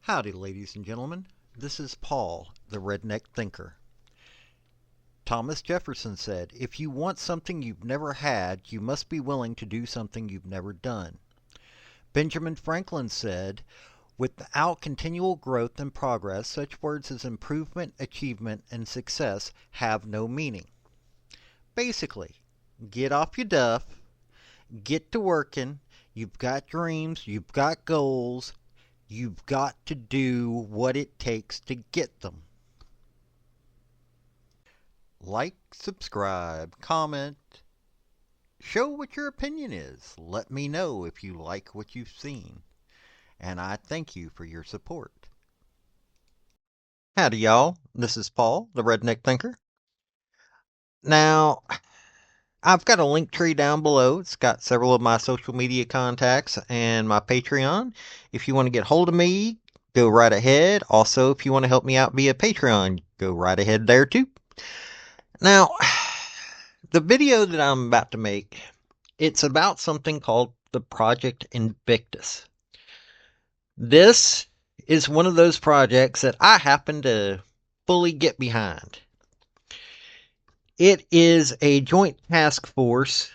Howdy, ladies and gentlemen. This is Paul, the Redneck Thinker. Thomas Jefferson said, "If you want something you've never had, you must be willing to do something you've never done." Benjamin Franklin said, "Without continual growth and progress, such words as improvement, achievement, and success have no meaning." Basically, get off your duff, get to working, you've got dreams, you've got goals, you've got to do what it takes to get them. Like, subscribe, comment, show what your opinion is. Let me know if you like what you've seen. And I thank you for your support. Howdy, y'all. This is Paul, the Redneck Thinker. Now, I've got a link tree down below. It's got several of my social media contacts and my Patreon. If you want to get hold of me, go right ahead. Also, if you want to help me out via Patreon, go right ahead there too. Now, the video that I'm about to make, it's about something called the Project Invictus. This is one of those projects that I happen to fully get behind. It is a joint task force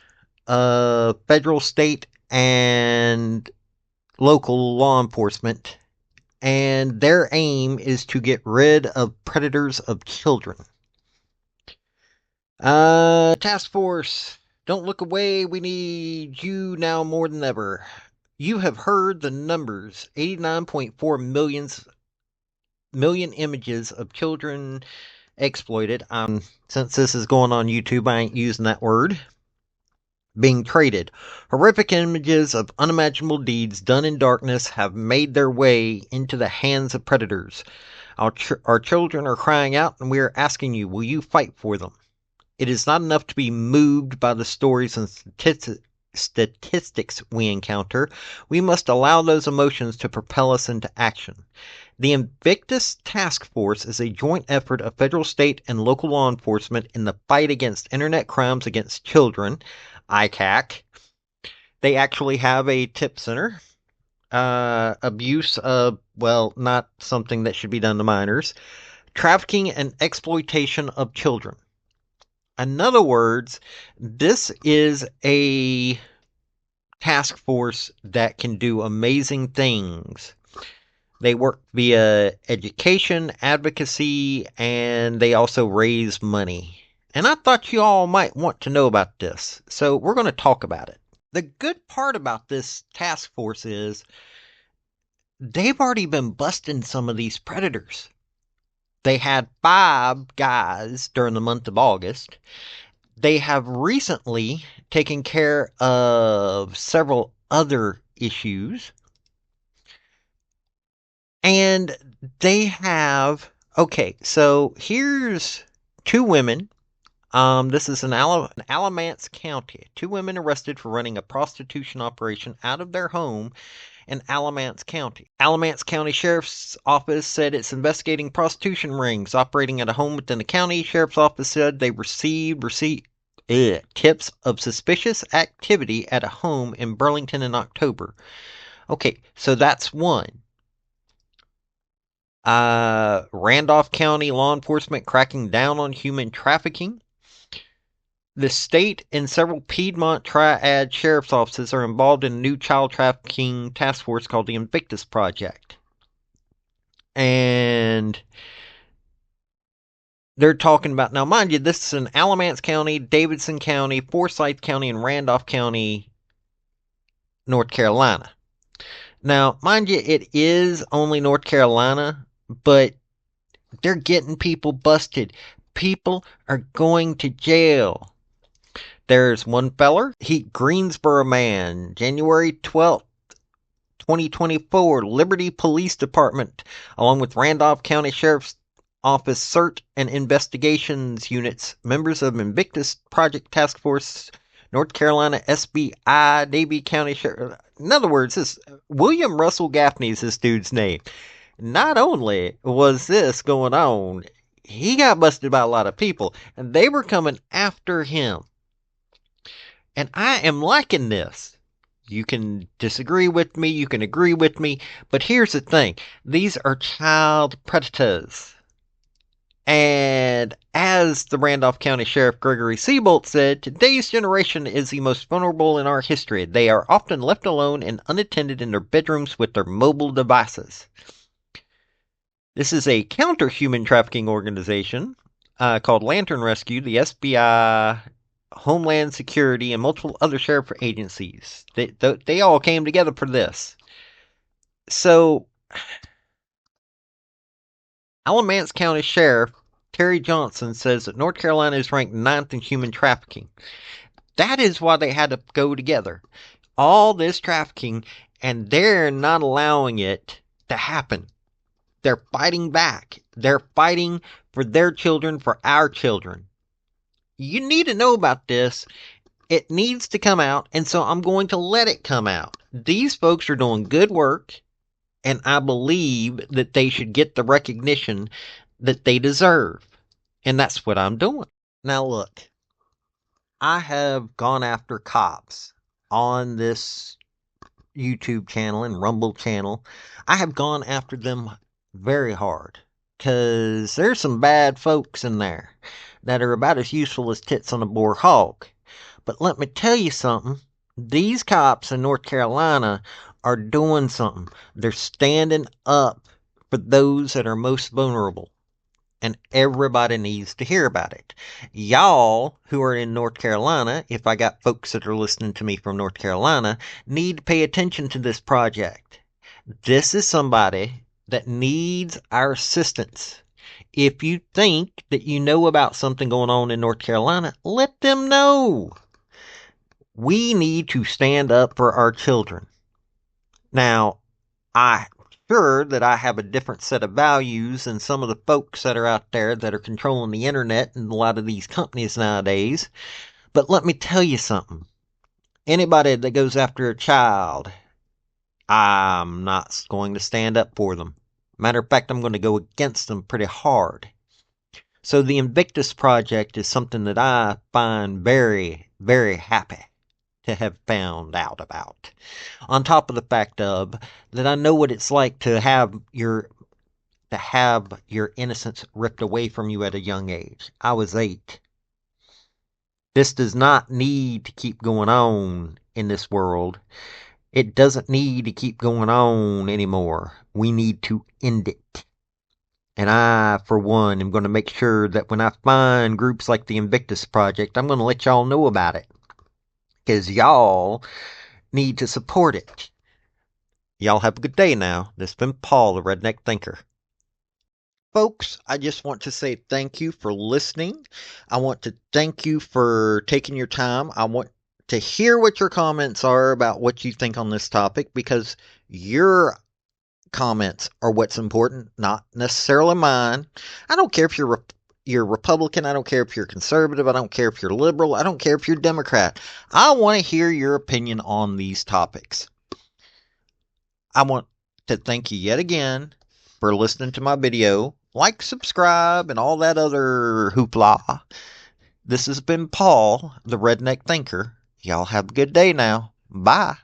of federal, state, and local law enforcement, and their aim is to get rid of predators of children. Task force, don't look away. We need you now more than ever. You have heard the numbers. 89.4 million images of children exploited. Since this is going on YouTube, I ain't using that word. Being traded. Horrific images of unimaginable deeds done in darkness have made their way into the hands of predators. Our children are crying out, and we are asking you, will you fight for them? It is not enough to be moved by the stories and statistics we encounter. We must allow those emotions to propel us into action. The Invictus Task Force is a joint effort of federal, state, and local law enforcement in the fight against internet crimes against children, ICAC. They actually have a tip center. Abuse of, well, not something that should be done to minors. Trafficking and exploitation of children. In other words, this is a task force that can do amazing things. They work via education, advocacy, and they also raise money. And I thought you all might want to know about this, so we're going to talk about it. The good part about this task force is they've already been busting some of these predators. They had 5 guys during the month of August. They have recently taken care of several other issues. And they have, okay, so here's 2 women. This is in Alamance County. 2 women arrested for running a prostitution operation out of their home in Alamance County. Alamance County Sheriff's Office said it's investigating prostitution rings operating at a home within the county. Sheriff's Office said they received tips of suspicious activity at a home in Burlington in October. Okay, so that's one. Randolph County law enforcement cracking down on human trafficking. The state and several Piedmont Triad sheriff's offices are involved in a new child trafficking task force called the Invictus Project. And they're talking about, now mind you, this is in Alamance County, Davidson County, Forsyth County, and Randolph County, North Carolina. Now, mind you, it is only North Carolina, but they're getting people busted. People are going to jail. There's one feller, Greensboro man, January 12th, 2024, Liberty Police Department, along with Randolph County Sheriff's Office CERT and Investigations Units, members of Invictus Project Task Force, North Carolina SBI, Davie County Sheriff. In other words, this William Russell Gaffney is this dude's name. Not only was this going on, he got busted by a lot of people, and they were coming after him. And I am liking this. You can disagree with me, you can agree with me, but here's the thing. These are child predators. And as the Randolph County Sheriff Gregory Seabolt said, today's generation is the most vulnerable in our history. They are often left alone and unattended in their bedrooms with their mobile devices. This is a counter-human trafficking organization called Lantern Rescue, the FBI, Homeland Security, and multiple other sheriff agencies. They all came together for this. So, Alamance County Sheriff Terry Johnson says that North Carolina is ranked 9th in human trafficking. That is why they had to go together. All this trafficking, and they're not allowing it to happen. They're fighting back. They're fighting for their children, for our children. You need to know about this. It needs to come out, and so I'm going to let it come out. These folks are doing good work, and I believe that they should get the recognition that they deserve. And that's what I'm doing. Now look, I have gone after cops on this YouTube channel and Rumble channel. I have gone after them very hard. Because there's some bad folks in there that are about as useful as tits on a boar hog. But let me tell you something. These cops in North Carolina are doing something. They're standing up for those that are most vulnerable. And everybody needs to hear about it. Y'all who are in North Carolina, if I got folks that are listening to me from North Carolina, need to pay attention to this project. This is somebody that needs our assistance. If you think that you know about something going on in North Carolina, let them know. We need to stand up for our children. Now, I'm sure that I have a different set of values than some of the folks that are out there that are controlling the internet and a lot of these companies nowadays. But let me tell you something. Anybody that goes after a child, I'm not going to stand up for them. Matter of fact, I'm going to go against them pretty hard. So the Invictus Project is something that I find very, very happy to have found out about. On top of the fact of that I know what it's like to have your innocence ripped away from you at a young age. I was 8. This does not need to keep going on in this world. It doesn't need to keep going on anymore. We need to end it. And I, for one, am going to make sure that when I find groups like the Invictus Project, I'm going to let y'all know about it. Because y'all need to support it. Y'all have a good day now. This has been Paul, the Redneck Thinker. Folks, I just want to say thank you for listening. I want to thank you for taking your time. I want to hear what your comments are about what you think on this topic, because your comments are what's important, not necessarily mine. I don't care if you're Republican. I don't care if you're conservative. I don't care if you're liberal. I don't care if you're Democrat. I want to hear your opinion on these topics. I want to thank you yet again for listening to my video. Like, subscribe, and all that other hoopla. This has been Paul, the Redneck Thinker. Y'all have a good day now. Bye.